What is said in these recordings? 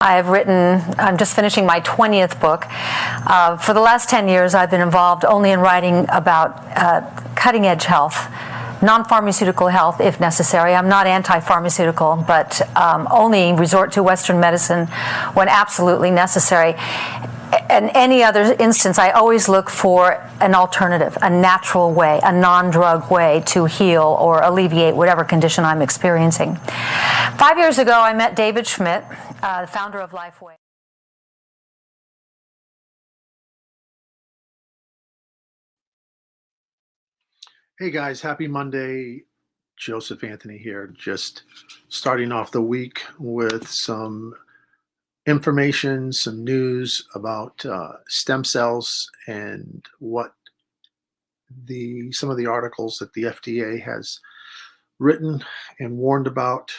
I'm just finishing my 20th book. For the last 10 years, I've been involved only in writing about cutting-edge health, non-pharmaceutical health if necessary. I'm not anti-pharmaceutical, but only resort to Western medicine when absolutely necessary. In any other instance, I always look for an alternative, a natural way, a non-drug way to heal or alleviate whatever condition I'm experiencing. 5 years ago, I met David Schmidt, the founder of LifeWave. Hey guys, happy Monday. Joseph Anthony here, just starting off the week with some information, some news about stem cells and what some of the articles that the FDA has written and warned about.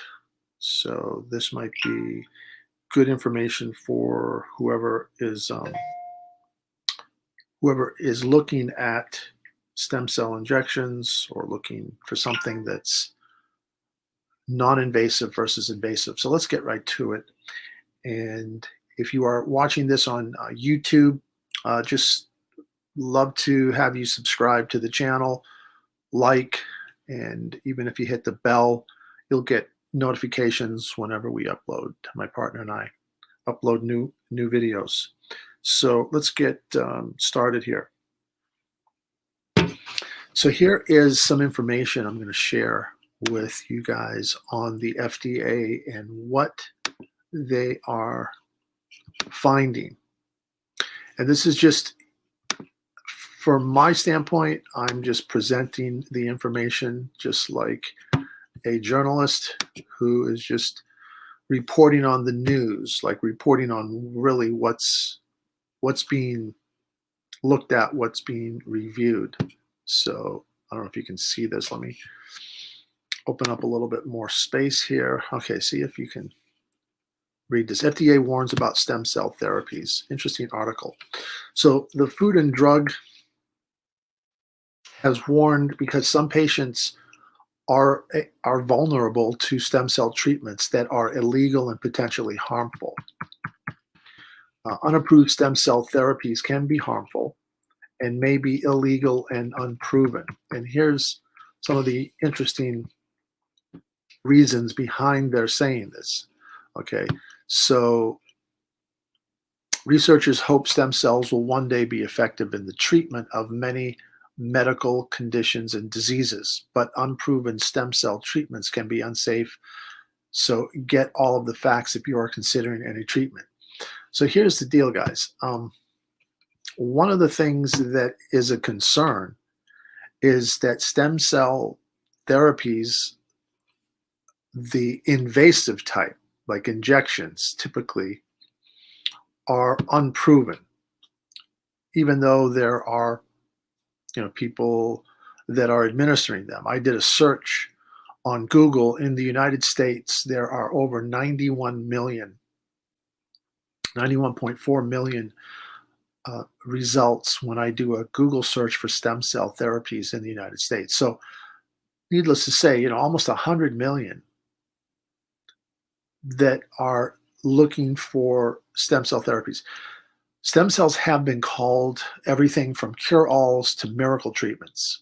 So this might be good information for whoever is looking at stem cell injections or looking for something that's non-invasive versus invasive. So let's get right to it. And if you are watching this on YouTube, just love to have you subscribe to the channel, like, and even if you hit the bell, you'll get notifications whenever we upload. My partner and I upload new videos. So let's get started here. So here is some information I'm going to share with you guys on the FDA and what they are finding. And this is just, from my standpoint, I'm just presenting the information just like a journalist who is just reporting on the news, like reporting on really what's being looked at, what's being reviewed. So I don't know if you can see this. Let me open up a little bit more space here. Okay, see if you can read this. FDA warns about stem cell therapies. Interesting article. So the Food and Drug has warned because some patients are vulnerable to stem cell treatments that are illegal and potentially harmful. Unapproved stem cell therapies can be harmful and may be illegal and unproven. And here's some of the interesting reasons behind their saying this. Okay, so researchers hope stem cells will one day be effective in the treatment of many medical conditions and diseases, but unproven stem cell treatments can be unsafe. So get all of the facts if you are considering any treatment. So here's the deal, guys. One of the things that is a concern is that stem cell therapies, the invasive type, like injections, typically are unproven, even though there are people that are administering them. I did a search on Google. In the United States, there are over 91.4 million results when I do a Google search for stem cell therapies in the United States. So needless to say, almost 100 million that are looking for stem cell therapies. Stem cells have been called everything from cure-alls to miracle treatments.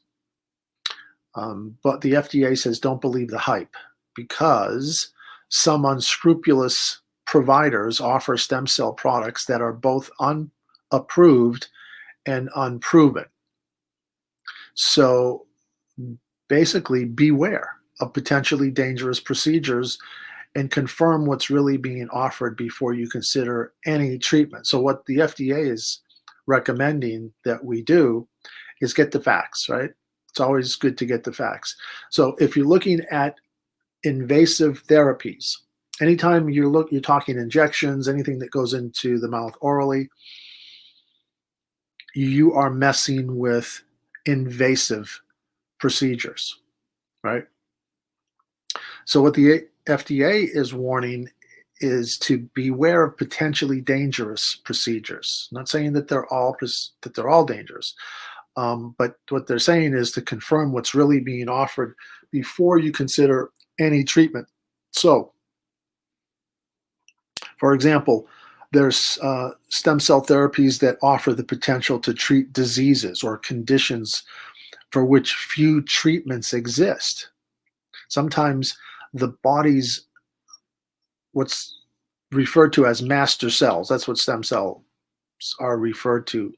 But the FDA says don't believe the hype, because some unscrupulous providers offer stem cell products that are both unapproved and unproven. So basically, beware of potentially dangerous procedures and confirm what's really being offered before you consider any treatment. So what the FDA is recommending that we do is get the facts, right? It's always good to get the facts. So if you're looking at invasive therapies, anytime you're talking injections, anything that goes into the mouth orally, you are messing with invasive procedures, right? So what the FDA is warning is to beware of potentially dangerous procedures. I'm not saying that they're all dangerous, but what they're saying is to confirm what's really being offered before you consider any treatment. So For example, there's stem cell therapies that offer the potential to treat diseases or conditions for which few treatments exist. Sometimes the body's what's referred to as master cells, that's what stem cells are referred to,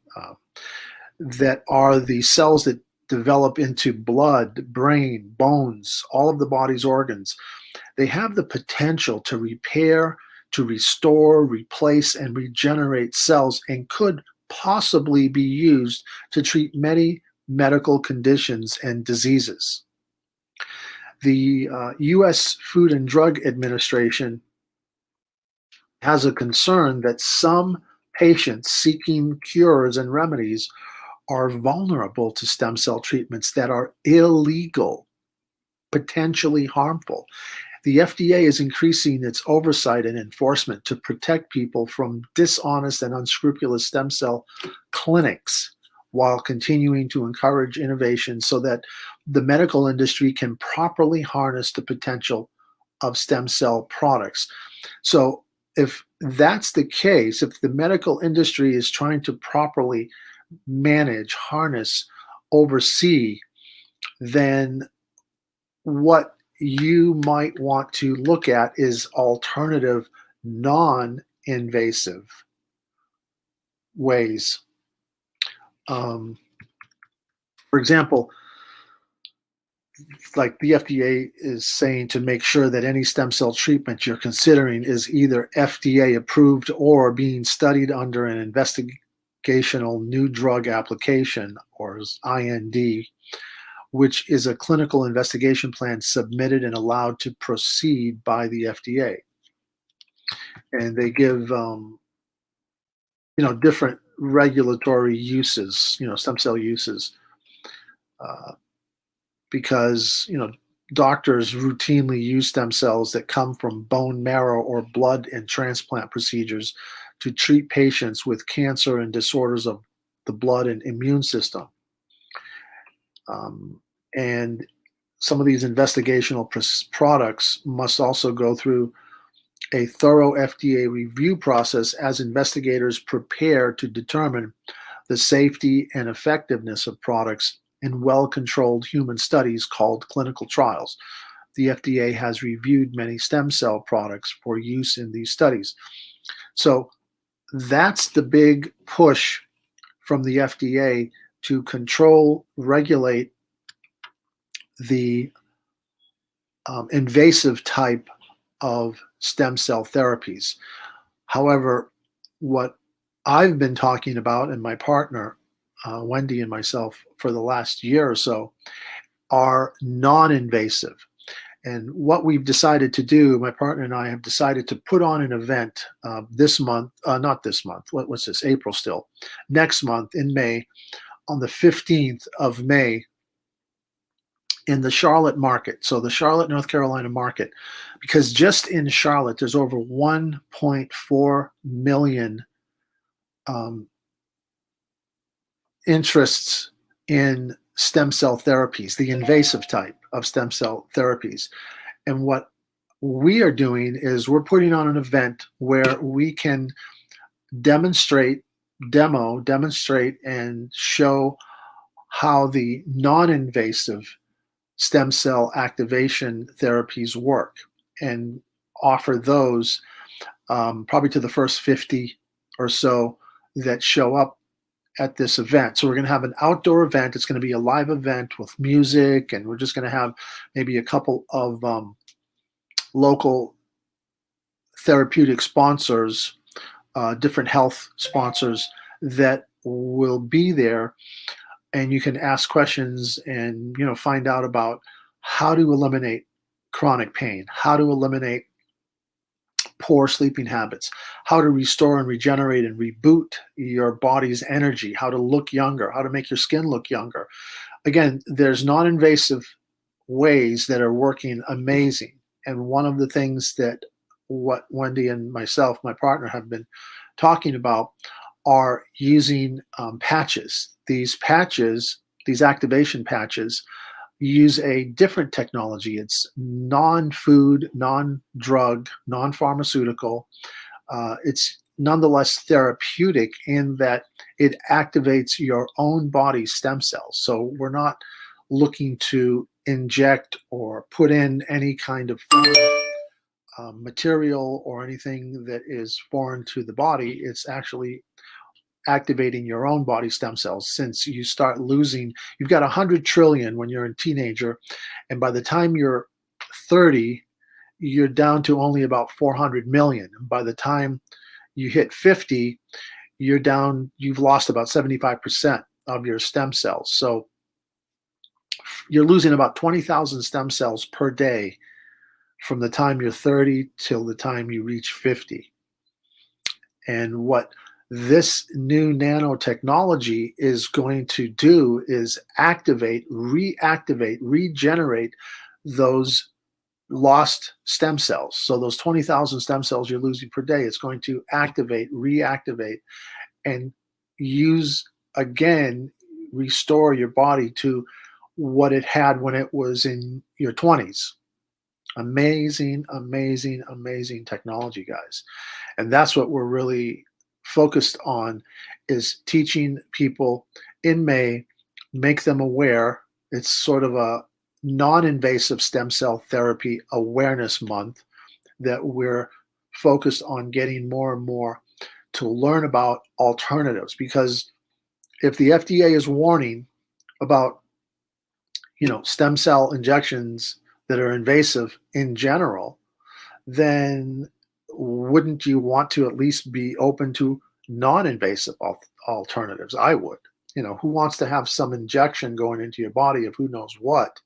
that are the cells that develop into blood, brain, bones, all of the body's organs. They have the potential to repair, to restore, replace, and regenerate cells, and could possibly be used to treat many medical conditions and diseases. The U.S. Food and Drug Administration has a concern that some patients seeking cures and remedies are vulnerable to stem cell treatments that are illegal, potentially harmful. The FDA is increasing its oversight and enforcement to protect people from dishonest and unscrupulous stem cell clinics, while continuing to encourage innovation so that the medical industry can properly harness the potential of stem cell products. So if that's the case, if the medical industry is trying to properly manage, harness, oversee, then what you might want to look at is alternative, non-invasive ways. For example, like the FDA is saying to make sure that any stem cell treatment you're considering is either FDA approved or being studied under an investigational new drug application, or IND, which is a clinical investigation plan submitted and allowed to proceed by the FDA. And they give different regulatory uses, stem cell uses, because doctors routinely use stem cells that come from bone marrow or blood in transplant procedures to treat patients with cancer and disorders of the blood and immune system. And some of these investigational products must also go through a thorough FDA review process as investigators prepare to determine the safety and effectiveness of products in well-controlled human studies called clinical trials. The FDA has reviewed many stem cell products for use in these studies. So that's the big push from the FDA to control, regulate the invasive type of stem cell therapies. However, what I've been talking about, and my partner, Wendy, and myself for the last year or so, are non-invasive. And what we've decided to do, my partner and I have decided to put on an event this month, not this month, what's this, April still, next month in May, on the 15th of May, in the Charlotte market. So the Charlotte, North Carolina market, because just in Charlotte, there's over 1.4 million interests in stem cell therapies, the invasive type of stem cell therapies. And what we are doing is we're putting on an event where we can demonstrate, and show how the non-invasive stem cell activation therapies work, and offer those probably to the first 50 or so that show up at this event. So we're going to have an outdoor event. It's going to be a live event with music, and we're just going to have maybe a couple of local therapeutic sponsors, different health sponsors that will be there. And you can ask questions and find out about how to eliminate chronic pain, how to eliminate poor sleeping habits, how to restore and regenerate and reboot your body's energy, how to look younger, how to make your skin look younger. Again, there's non-invasive ways that are working amazing. And one of the things that what Wendy and myself, my partner, have been talking about are using patches. These patches, these activation patches, use a different technology. It's non-food, non-drug, non-pharmaceutical. it's nonetheless therapeutic in that it activates your own body stem cells. So we're not looking to inject or put in any kind of foreign material or anything that is foreign to the body. It's actually activating your own body stem cells. Since you start losing, you've got 100 trillion when you're a teenager, and by the time you're 30, you're down to only about 400 million. And by the time you hit 50, you've lost about 75% of your stem cells. So you're losing about 20,000 stem cells per day from the time you're 30 till the time you reach 50. And what this new nanotechnology is going to do is reactivate, regenerate those lost stem cells. So those 20,000 stem cells you're losing per day, it's going to activate, reactivate, and restore your body to what it had when it was in your 20s. Amazing, amazing, amazing technology, guys. And that's what we're really focused on, is teaching people in May, make them aware. It's sort of a non-invasive stem cell therapy awareness month that we're focused on getting more and more to learn about alternatives. Because if the FDA is warning about, stem cell injections that are invasive in general, then wouldn't you want to at least be open to non-invasive alternatives? I would. Who wants to have some injection going into your body of who knows what,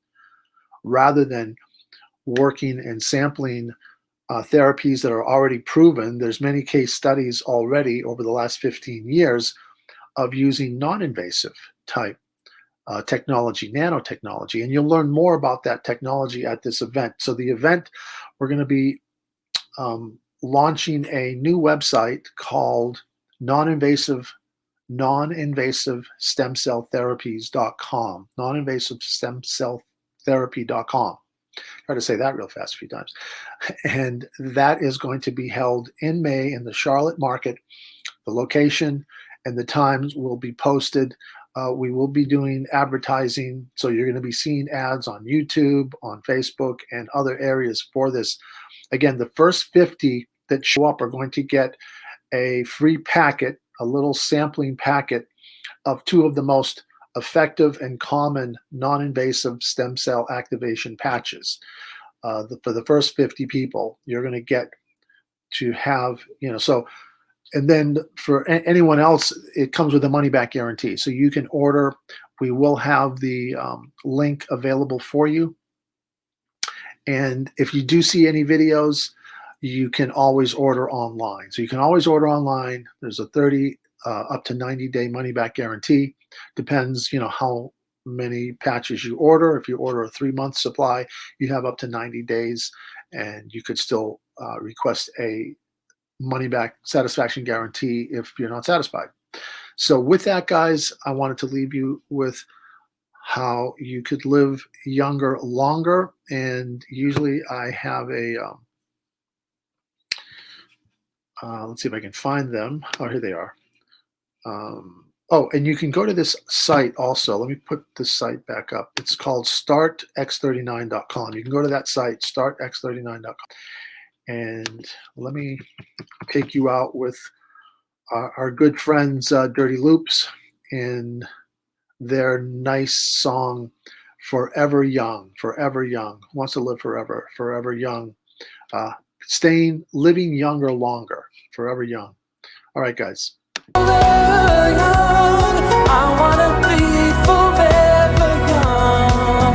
rather than working and sampling therapies that are already proven? There's many case studies already over the last 15 years of using non-invasive type technology, nanotechnology, and you'll learn more about that technology at this event. So the event, we're going to be launching a new website called non-invasive stem cell therapies.com, non-invasive stem cell therapy.com. Try to say that real fast a few times. And that is going to be held in May in the Charlotte market. The location and the times will be posted. We will be doing advertising, so you're going to be seeing ads on YouTube, on Facebook, and other areas for this. Again, the first 50 that show up are going to get a free packet, a little sampling packet of 2 of the most effective and common non-invasive stem cell activation patches. For the first 50 people, you're going to get to have, and then for anyone else, it comes with a money-back guarantee. So you can order. We will have the link available for you. And if you do see any videos, you can always order online. So you can always order online. There's a 30 up to 90-day money-back guarantee. Depends, how many patches you order. If you order a 3-month supply, you have up to 90 days, and you could still request a money-back satisfaction guarantee if you're not satisfied. So with that, guys, I wanted to leave you with how you could live younger longer. And usually I have a, let's see if I can find them. Oh, here they are. And you can go to this site also. Let me put this site back up. It's called startx39.com. You can go to that site, startx39.com. And let me take you out with our good friends Dirty Loops in their nice song, Forever Young. Forever Young. Who wants to live forever? Forever Young. Living younger longer. Forever Young. All right, guys. I wanna be forever young.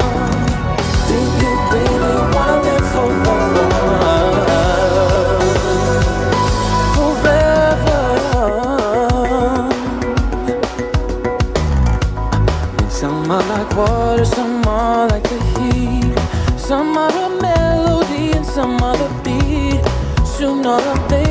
Do you really wanna live forever? Some are like water, some are like the heat. Some are a melody and some are the beat. Sooner or later